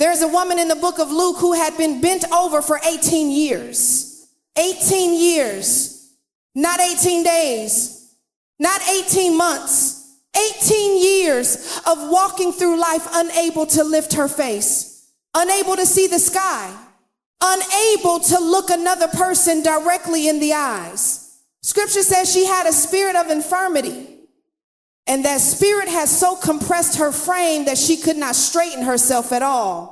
There's a woman in the book of Luke who had been bent over for 18 years. 18 years. Not 18 days. Not 18 months. 18 years of walking through life unable to lift her face. Unable to see the sky. Unable to look another person directly in the eyes. Scripture says she had a spirit of infirmity. And that spirit has so compressed her frame that she could not straighten herself at all.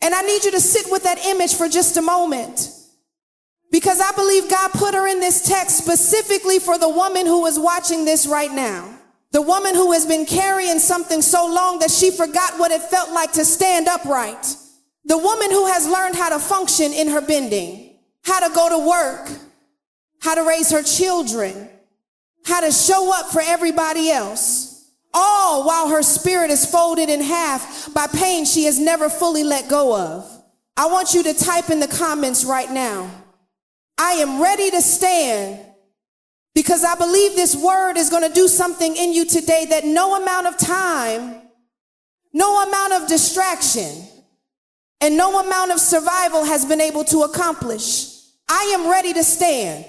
And I need you to sit with that image for just a moment, because I believe God put her in this text specifically for the woman who is watching this right now. The woman who has been carrying something so long that she forgot what it felt like to stand upright. The woman who has learned how to function in her bending, how to go to work, how to raise her children, how to show up for everybody else, all while her spirit is folded in half by pain she has never fully let go of. I want you to type in the comments right now, I am ready to stand, because I believe this word is going to do something in you today that no amount of time, no amount of distraction, and no amount of survival has been able to accomplish. I am ready to stand.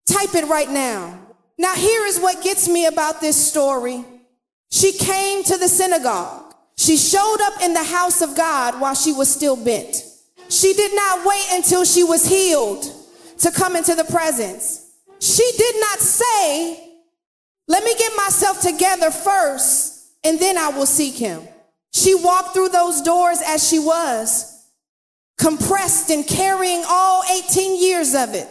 Type it right now. Now, here is what gets me about this story. She came to the synagogue. She showed up in the house of God while she was still bent. She did not wait until she was healed to come into the presence. She did not say, let me get myself together first, and then I will seek him. She walked through those doors as she was, compressed and carrying all 18 years of it.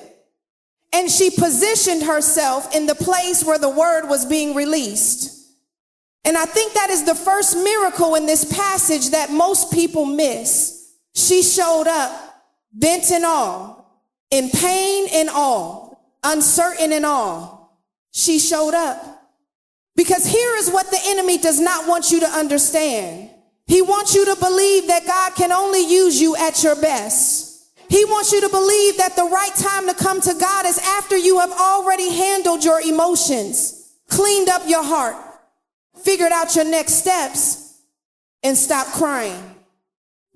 And she positioned herself in the place where the word was being released. And I think that is the first miracle in this passage that most people miss. She showed up, bent and all, in pain and all, uncertain and all. She showed up. Because here is what the enemy does not want you to understand. He wants you to believe that God can only use you at your best. He wants you to believe that the right time to come to God is after you have already handled your emotions, cleaned up your heart, figured out your next steps, and stopped crying.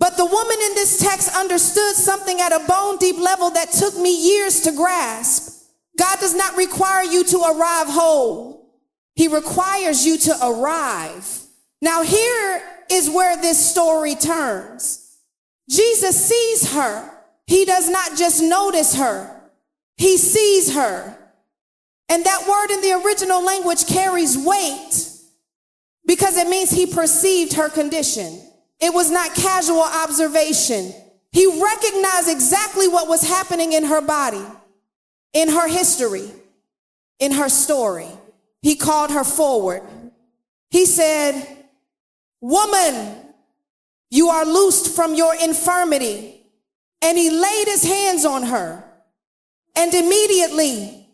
But the woman in this text understood something at a bone deep level that took me years to grasp. God does not require you to arrive whole. He requires you to arrive. Now here is where this story turns. Jesus sees her. He does not just notice her, he sees her. And that word in the original language carries weight because it means he perceived her condition. It was not casual observation. He recognized exactly what was happening in her body, in her history, in her story. He called her forward. He said, "Woman, you are loosed from your infirmity." And he laid his hands on her, and immediately,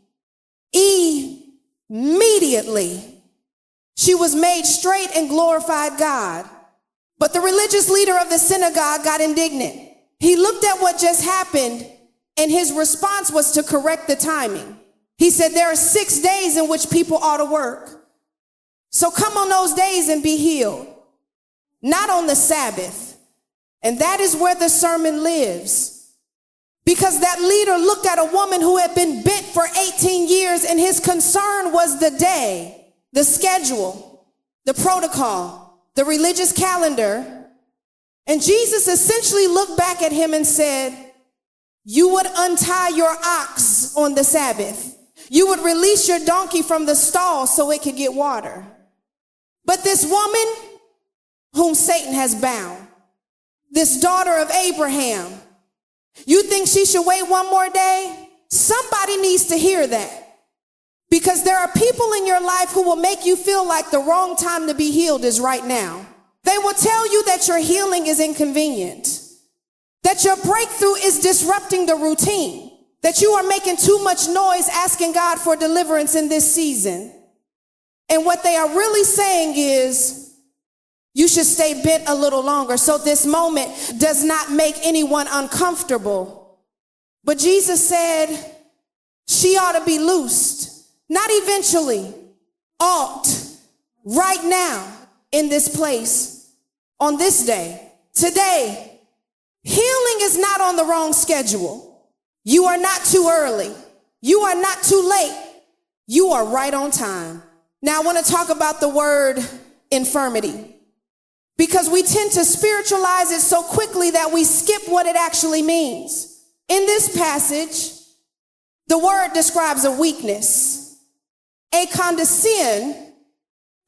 she was made straight and glorified God. But the religious leader of the synagogue got indignant. He looked at what just happened, and his response was to correct the timing. He said, there are 6 days in which people ought to work. So come on those days and be healed, not on the Sabbath. And that is where the sermon lives. Because that leader looked at a woman who had been bent for 18 years, and his concern was the day, the schedule, the protocol, the religious calendar. And Jesus essentially looked back at him and said, you would untie your ox on the Sabbath. You would release your donkey from the stall so it could get water. But this woman whom Satan has bound, this daughter of Abraham, you think she should wait one more day? Somebody needs to hear that. Because there are people in your life who will make you feel like the wrong time to be healed is right now. They will tell you that your healing is inconvenient, that your breakthrough is disrupting the routine, that you are making too much noise asking God for deliverance in this season. And what they are really saying is, you should stay bent a little longer so this moment does not make anyone uncomfortable. But Jesus said she ought to be loosed, not eventually, ought, right now, in this place, on this day, Today, healing is not on the wrong schedule. You are not too early. You are not too late. You are right on time. Now I want to talk about the word infirmity, because we tend to spiritualize it so quickly that we skip what it actually means. In this passage, the word describes a weakness, a condescend,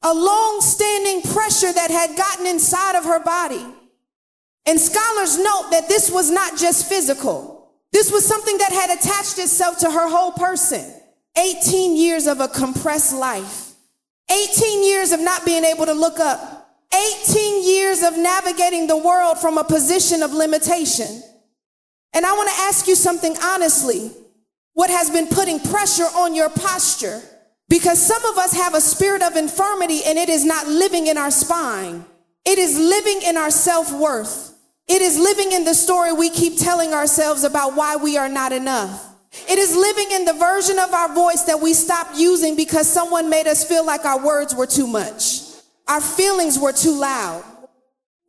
a long-standing pressure that had gotten inside of her body. And scholars note that this was not just physical. This was something that had attached itself to her whole person. 18 years of a compressed life. 18 years of not being able to look up. 18 years of navigating the world from a position of limitation. And I want to ask you something honestly. What has been putting pressure on your posture? Because some of us have a spirit of infirmity, and it is not living in our spine. It is living in our self-worth. It is living in the story we keep telling ourselves about why we are not enough. It is living in the version of our voice that we stopped using because someone made us feel like our words were too much. Our feelings were too loud.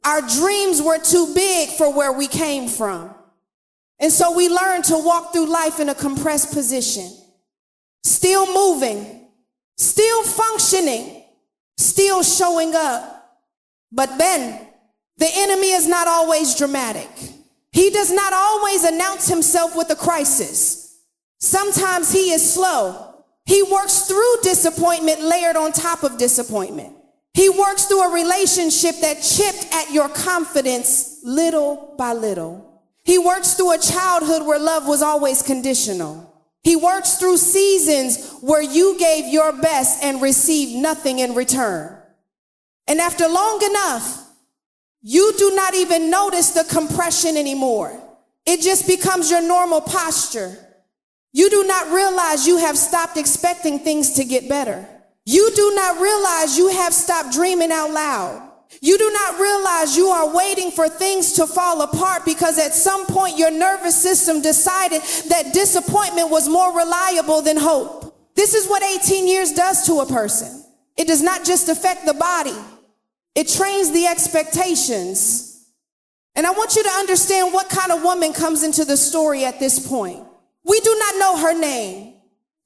Our dreams were too big for where we came from. And so we learned to walk through life in a compressed position, still moving, still functioning, still showing up. But then the enemy is not always dramatic. He does not always announce himself with a crisis. Sometimes he is slow. He works through disappointment layered on top of disappointment. He works through a relationship that chipped at your confidence little by little. He works through a childhood where love was always conditional. He works through seasons where you gave your best and received nothing in return. And after long enough, you do not even notice the compression anymore. It just becomes your normal posture. You do not realize you have stopped expecting things to get better. You do not realize you have stopped dreaming out loud. You do not realize you are waiting for things to fall apart because at some point your nervous system decided that disappointment was more reliable than hope. This is what 18 years does to a person. It does not just affect the body. It trains the expectations. And I want you to understand what kind of woman comes into the story at this point. We do not know her name.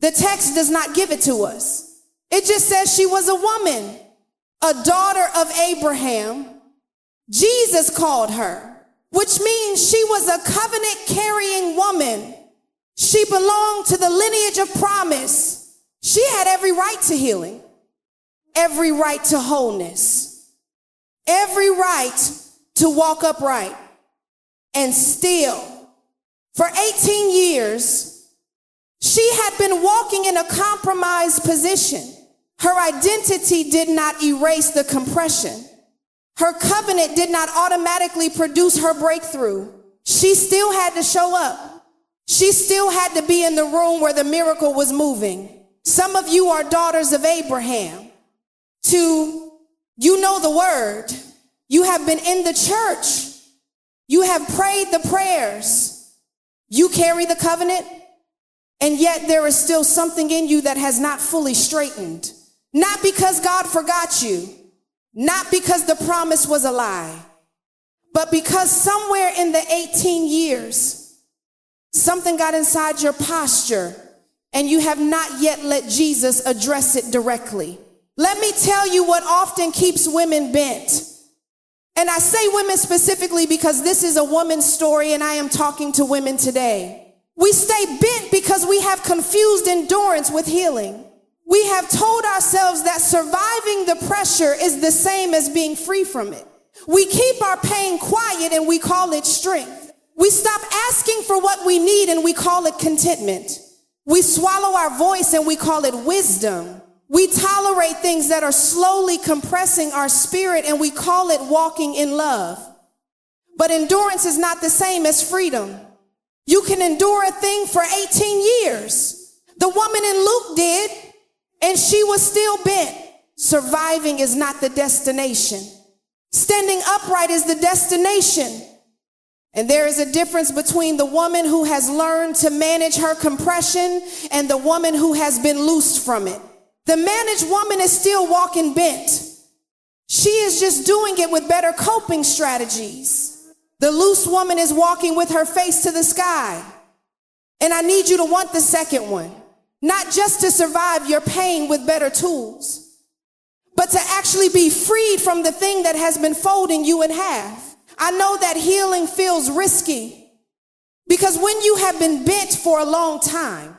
The text does not give it to us. It just says she was a woman, a daughter of Abraham. Jesus called her, which means she was a covenant-carrying woman. She belonged to the lineage of promise. She had every right to healing, every right to wholeness, every right to walk upright. And still, for 18 years, she had been walking in a compromised position. Her identity did not erase the compression. Her covenant did not automatically produce her breakthrough. She still had to show up. She still had to be in the room where the miracle was moving. Some of you are daughters of Abraham. You know the word. You have been in the church. You have prayed the prayers. You carry the covenant. And yet there is still something in you that has not fully straightened. Not because God forgot you, not because the promise was a lie, but because somewhere in the 18 years, something got inside your posture and you have not yet let Jesus address it directly. Let me tell you what often keeps women bent. And I say women specifically because this is a woman's story and I am talking to women today. We stay bent because we have confused endurance with healing. We have told ourselves that surviving the pressure is the same as being free from it. We keep our pain quiet and we call it strength. We stop asking for what we need and we call it contentment. We swallow our voice and we call it wisdom. We tolerate things that are slowly compressing our spirit and we call it walking in love. But endurance is not the same as freedom. You can endure a thing for 18 years. The woman in Luke did. And she was still bent. Surviving is not the destination. Standing upright is the destination. And there is a difference between the woman who has learned to manage her compression and the woman who has been loosed from it. The managed woman is still walking bent. She is just doing it with better coping strategies. The loose woman is walking with her face to the sky. And I need you to want the second one, not just to survive your pain with better tools, but to actually be freed from the thing that has been folding you in half. I know that healing feels risky because when you have been bent for a long time,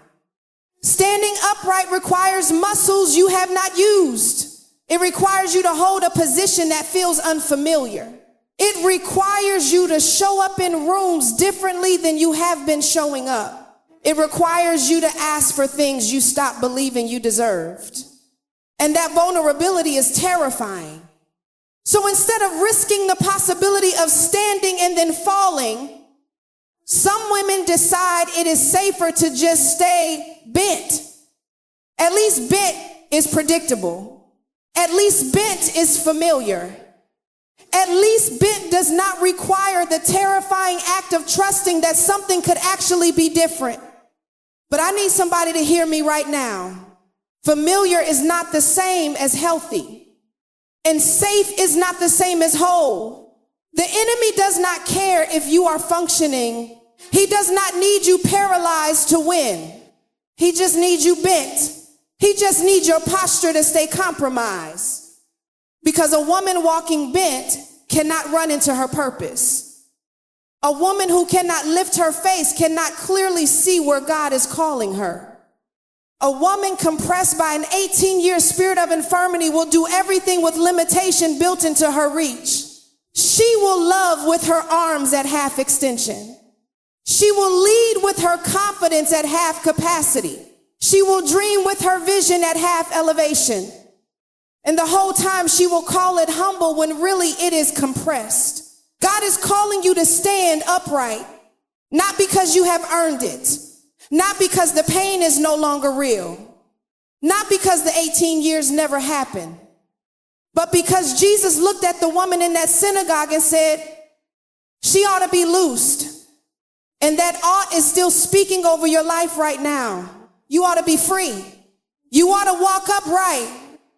standing upright requires muscles you have not used. It requires you to hold a position that feels unfamiliar. It requires you to show up in rooms differently than you have been showing up. It requires you to ask for things you stopped believing you deserved. And that vulnerability is terrifying. So instead of risking the possibility of standing and then falling, some women decide it is safer to just stay bent. At least bent is predictable. At least bent is familiar. At least bent does not require the terrifying act of trusting that something could actually be different. But I need somebody to hear me right now. Familiar is not the same as healthy. And safe is not the same as whole. The enemy does not care if you are functioning. He does not need you paralyzed to win. He just needs you bent. He just needs your posture to stay compromised. Because a woman walking bent cannot run into her purpose. A woman who cannot lift her face cannot clearly see where God is calling her. A woman compressed by an 18-year spirit of infirmity will do everything with limitation built into her reach. She will love with her arms at half extension. She will lead with her confidence at half capacity. She will dream with her vision at half elevation. And the whole time she will call it humble when really it is compressed. God is calling you to stand upright, not because you have earned it, not because the pain is no longer real, not because the 18 years never happened, but because Jesus looked at the woman in that synagogue and said, she ought to be loosed. And that ought is still speaking over your life right now. You ought to be free. You ought to walk upright.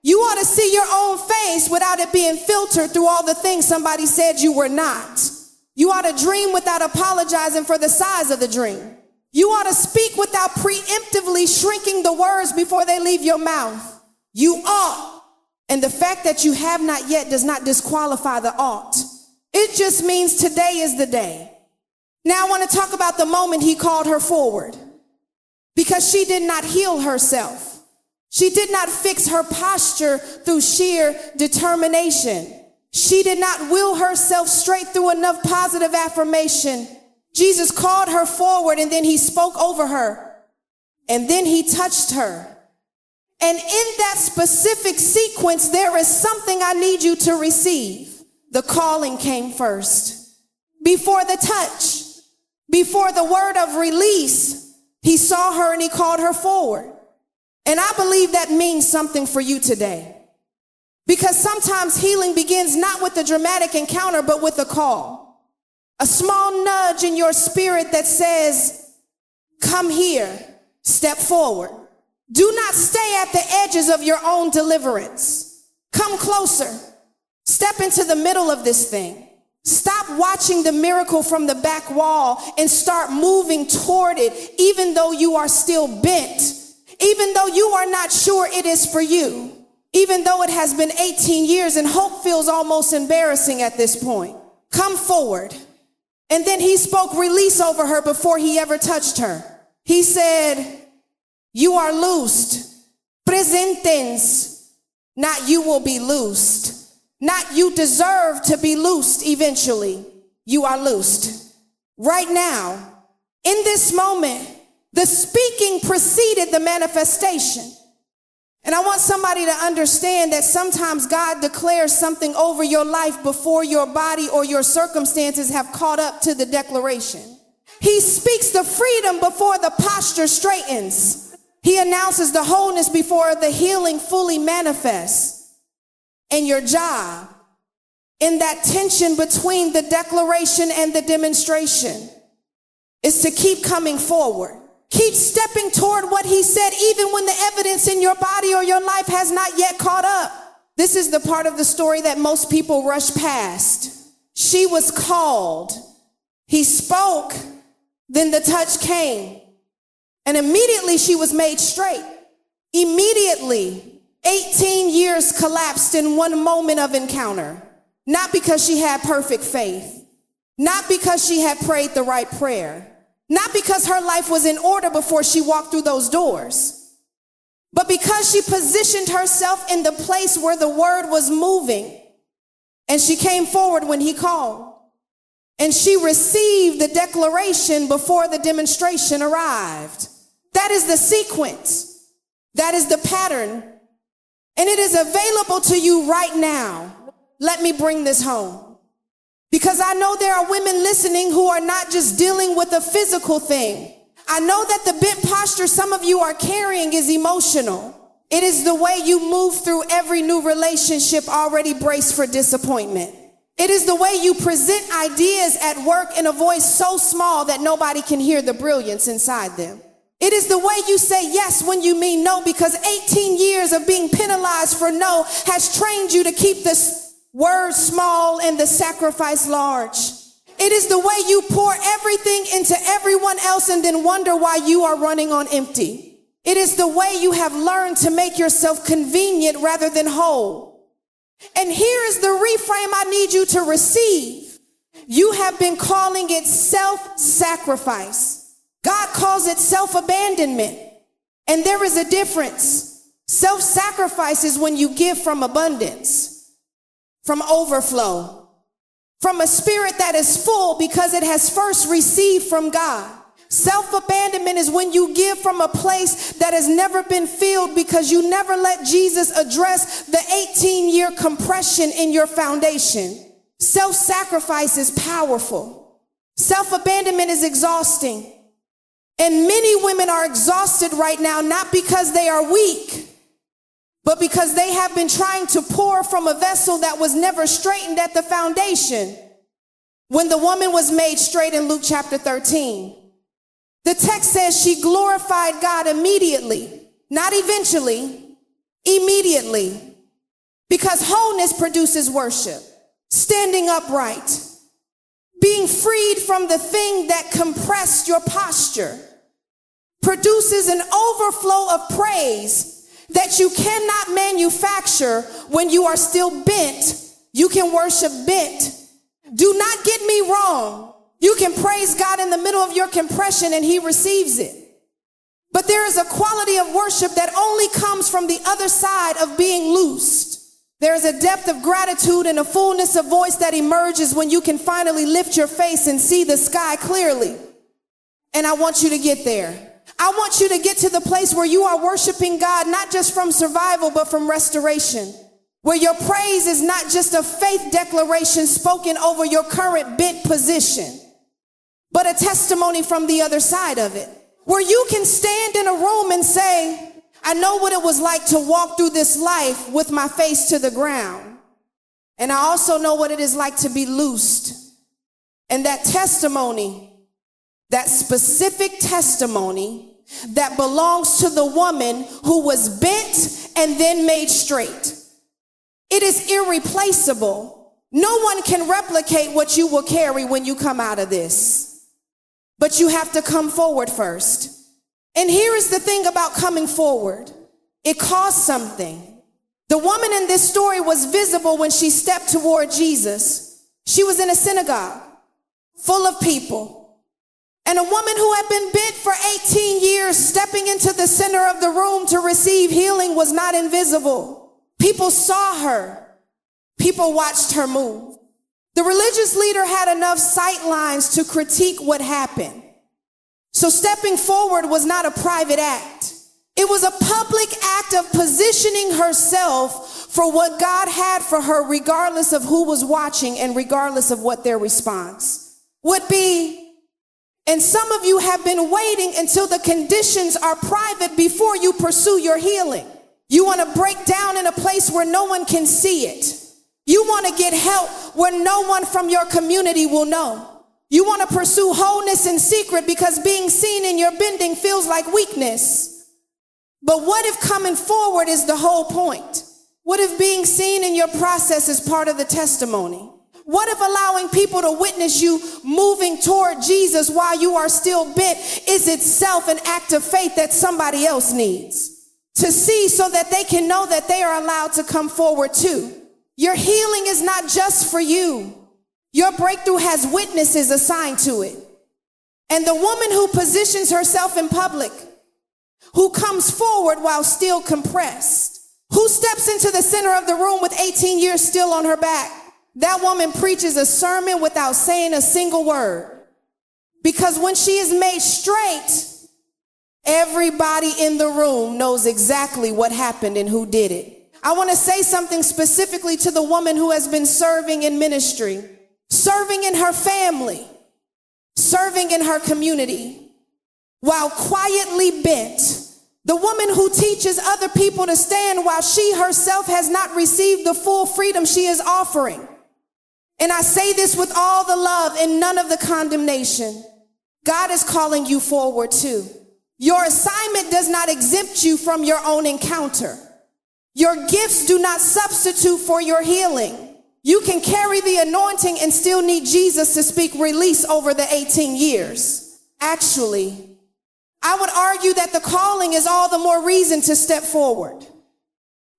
You ought to see your own face without it being filtered through all the things somebody said you were not. You ought to dream without apologizing for the size of the dream. You ought to speak without preemptively shrinking the words before they leave your mouth. You ought. And the fact that you have not yet does not disqualify the ought. It just means today is the day. Now I want to talk about the moment he called her forward. Because she did not heal herself. She did not fix her posture through sheer determination. She did not will herself straight through enough positive affirmation. Jesus called her forward and then he spoke over her. And then he touched her. And in that specific sequence, there is something I need you to receive. The calling came first. Before the touch, before the word of release, he saw her and he called her forward. And I believe that means something for you today. Because sometimes healing begins not with a dramatic encounter, but with a call. A small nudge in your spirit that says, come here, step forward. Do not stay at the edges of your own deliverance. Come closer. Step into the middle of this thing. Stop watching the miracle from the back wall and start moving toward it, even though you are still bent. Even though you are not sure it is for you, even though it has been 18 years and hope feels almost embarrassing at this point, come forward. And then he spoke release over her before he ever touched her. He said, you are loosed. Presentens, not you will be loosed. Not you deserve to be loosed eventually. You are loosed. Right now, in this moment, the speaking preceded the manifestation. And I want somebody to understand that sometimes God declares something over your life before your body or your circumstances have caught up to the declaration. He speaks the freedom before the posture straightens. He announces the wholeness before the healing fully manifests. And your job, in that tension between the declaration and the demonstration, is to keep coming forward. Keep stepping toward what he said, even when the evidence in your body or your life has not yet caught up. This is the part of the story that most people rush past. She was called He spoke, then the touch came, and immediately she was made straight. Immediately, 18 years collapsed in one moment of encounter. Not because she had perfect faith, not because she had prayed the right prayer, not because her life was in order before she walked through those doors, but because she positioned herself in the place where the word was moving, and she came forward when he called, and she received the declaration before the demonstration arrived. That is the sequence. That is the pattern. And it is available to you right now. Let me bring this home. Because I know there are women listening who are not just dealing with a physical thing. I know that the bent posture some of you are carrying is emotional. It is the way you move through every new relationship already braced for disappointment. It is the way you present ideas at work in a voice so small that nobody can hear the brilliance inside them. It is the way you say yes when you mean no, because 18 years of being penalized for no has trained you to keep the word small and the sacrifice large. It is the way you pour everything into everyone else and then wonder why you are running on empty. It is the way you have learned to make yourself convenient rather than whole. And here is the reframe I need you to receive. You have been calling it self-sacrifice. God calls it self-abandonment. And there is a difference. Self-sacrifice is when you give from abundance, from overflow, from a spirit that is full because it has first received from God. Self-abandonment is when you give from a place that has never been filled because you never let Jesus address the 18-year compression in your foundation. Self-sacrifice is powerful. Self-abandonment is exhausting. And many women are exhausted right now, not because they are weak, but because they have been trying to pour from a vessel that was never straightened at the foundation. When the woman was made straight in Luke chapter 13, the text says she glorified God immediately, not eventually, immediately. Because wholeness produces worship, standing upright, being freed from the thing that compressed your posture, produces an overflow of praise that you cannot manufacture when you are still bent. You can worship bent. Do not get me wrong. You can praise God in the middle of your compression and he receives it. But there is a quality of worship that only comes from the other side of being loosed. There is a depth of gratitude and a fullness of voice that emerges when you can finally lift your face and see the sky clearly. And I want you to get there. I want you to get to the place where you are worshiping God, not just from survival, but from restoration. Where your praise is not just a faith declaration spoken over your current bent position, but a testimony from the other side of it. Where you can stand in a room and say, I know what it was like to walk through this life with my face to the ground. And I also know what it is like to be loosed. And that testimony, that specific testimony that belongs to the woman who was bent and then made straight. It is irreplaceable. No one can replicate what you will carry when you come out of this. But you have to come forward first. And here is the thing about coming forward. It costs something. The woman in this story was visible when she stepped toward Jesus. She was in a synagogue full of people. And a woman who had been bent for 18 years, stepping into the center of the room to receive healing, was not invisible. People saw her. People watched her move. The religious leader had enough sight lines to critique what happened. So stepping forward was not a private act. It was a public act of positioning herself for what God had for her, regardless of who was watching and regardless of what their response would be. And some of you have been waiting until the conditions are private before you pursue your healing. You want to break down in a place where no one can see it. You want to get help where no one from your community will know. You want to pursue wholeness in secret because being seen in your bending feels like weakness. But what if coming forward is the whole point? What if being seen in your process is part of the testimony? What if allowing people to witness you moving toward Jesus while you are still bent is itself an act of faith that somebody else needs to see so that they can know that they are allowed to come forward too? Your healing is not just for you. Your breakthrough has witnesses assigned to it. And the woman who positions herself in public, who comes forward while still compressed, who steps into the center of the room with 18 years still on her back, that woman preaches a sermon without saying a single word. Because when she is made straight, everybody in the room knows exactly what happened and who did it. I want to say something specifically to the woman who has been serving in ministry, serving in her family, serving in her community, while quietly bent. The woman who teaches other people to stand while she herself has not received the full freedom she is offering. And I say this with all the love and none of the condemnation. God is calling you forward too. Your assignment does not exempt you from your own encounter. Your gifts do not substitute for your healing. You can carry the anointing and still need Jesus to speak release over the 18 years. Actually, I would argue that the calling is all the more reason to step forward.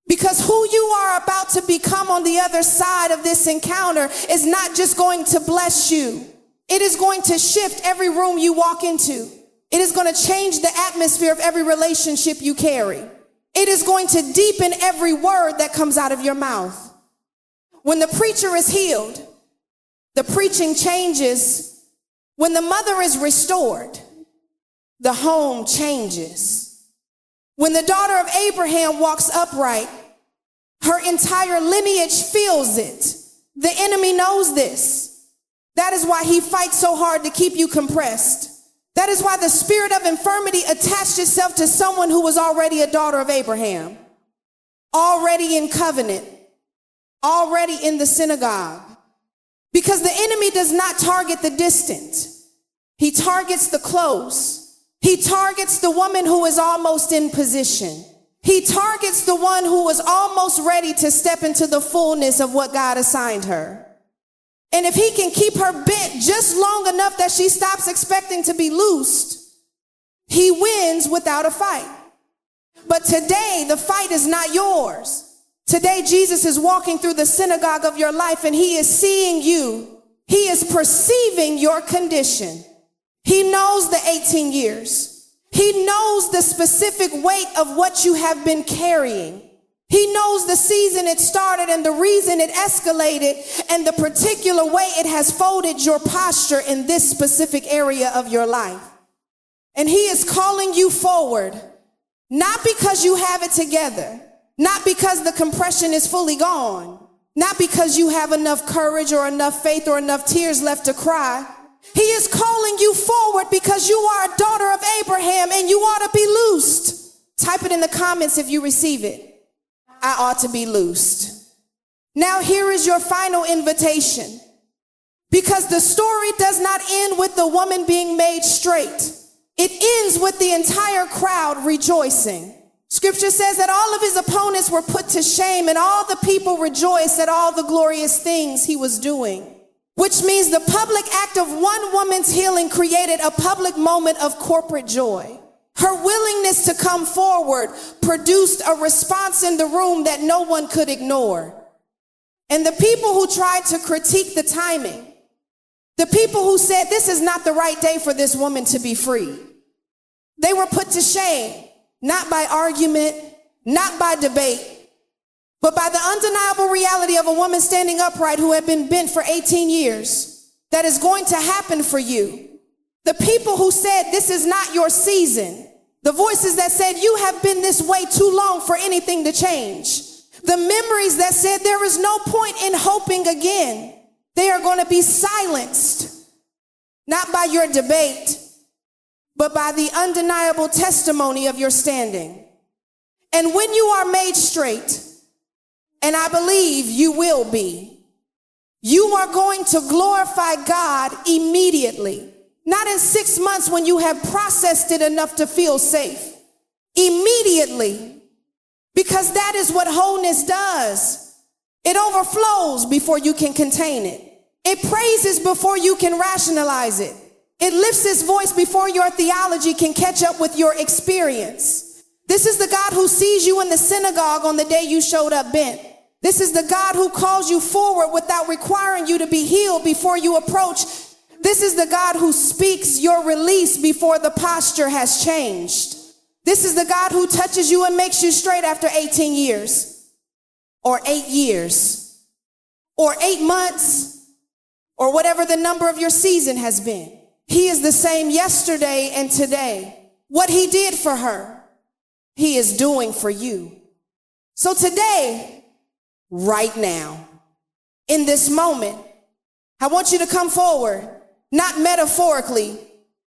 Because who you are about to become on the other side of this encounter is not just going to bless you. It is going to shift every room you walk into. It is going to change the atmosphere of every relationship you carry. It is going to deepen every word that comes out of your mouth. When the preacher is healed, the preaching changes. When the mother is restored, the home changes. When the daughter of Abraham walks upright, her entire lineage feels it. The enemy knows this. That is why he fights so hard to keep you compressed. That is why the spirit of infirmity attached itself to someone who was already a daughter of Abraham, already in covenant, already in the synagogue. Because the enemy does not target the distant. He targets the close. He targets the woman who is almost in position. He targets the one who was almost ready to step into the fullness of what God assigned her. And if he can keep her bent just long enough that she stops expecting to be loosed, he wins without a fight. But today, the fight is not yours. Today, Jesus is walking through the synagogue of your life and he is seeing you. He is perceiving your condition. He knows the 18 years. He knows the specific weight of what you have been carrying. He knows the season it started and the reason it escalated and the particular way it has folded your posture in this specific area of your life. And he is calling you forward, not because you have it together, not because the compression is fully gone, not because you have enough courage or enough faith or enough tears left to cry. He is calling you forward because you are a daughter of Abraham and you ought to be loosed. Type it in the comments if you receive it. I ought to be loosed. Now here is your final invitation. Because the story does not end with the woman being made straight. It ends with the entire crowd rejoicing. Scripture says that all of his opponents were put to shame and all the people rejoiced at all the glorious things he was doing. Which means the public act of one woman's healing created a public moment of corporate joy. Her willingness to come forward produced a response in the room that no one could ignore. And the people who tried to critique the timing, the people who said this is not the right day for this woman to be free, they were put to shame, not by argument, not by debate, but by the undeniable reality of a woman standing upright who had been bent for 18 years, that is going to happen for you. The people who said this is not your season, the voices that said you have been this way too long for anything to change, the memories that said there is no point in hoping again, they are going to be silenced, not by your debate, but by the undeniable testimony of your standing. And when you are made straight, and I believe you will be, you are going to glorify God immediately. Not in 6 months when you have processed it enough to feel safe. Immediately. Because that is what wholeness does. It overflows before you can contain it. It praises before you can rationalize it. It lifts its voice before your theology can catch up with your experience. This is the God who sees you in the synagogue on the day you showed up bent. This is the God who calls you forward without requiring you to be healed before you approach. This is the God who speaks your release before the posture has changed. This is the God who touches you and makes you straight after 18 years, or 8 years, or 8 months, or whatever the number of your season has been. He is the same yesterday and today. What he did for her, he is doing for you. So today, right now, in this moment, I want you to come forward, not metaphorically,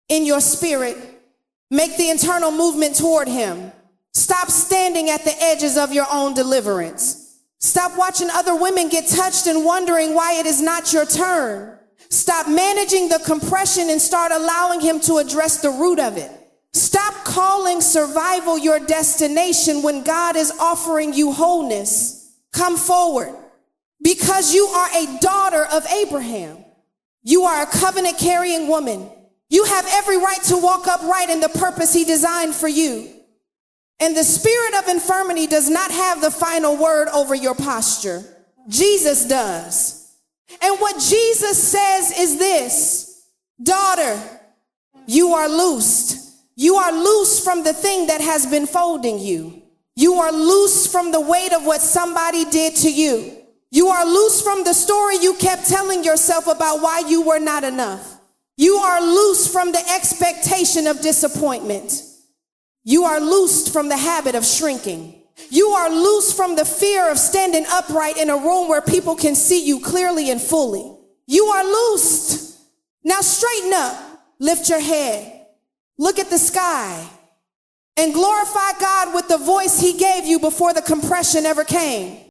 in your spirit. Make the internal movement toward him. Stop standing at the edges of your own deliverance. Stop watching other women get touched and wondering why it is not your turn. Stop managing the compression and start allowing him to address the root of it. Stop calling survival your destination when God is offering you wholeness. Come forward, because you are a daughter of Abraham. You are a covenant-carrying woman. You have every right to walk upright in the purpose he designed for you. And the spirit of infirmity does not have the final word over your posture. Jesus does. And what Jesus says is this: daughter, you are loosed. You are loose from the thing that has been folding you. You are loose from the weight of what somebody did to you. You are loose from the story you kept telling yourself about why you were not enough. You are loose from the expectation of disappointment. You are loosed from the habit of shrinking. You are loose from the fear of standing upright in a room where people can see you clearly and fully. You are loosed. Now straighten up, lift your head, look at the sky, and glorify God with the voice he gave you before the compression ever came.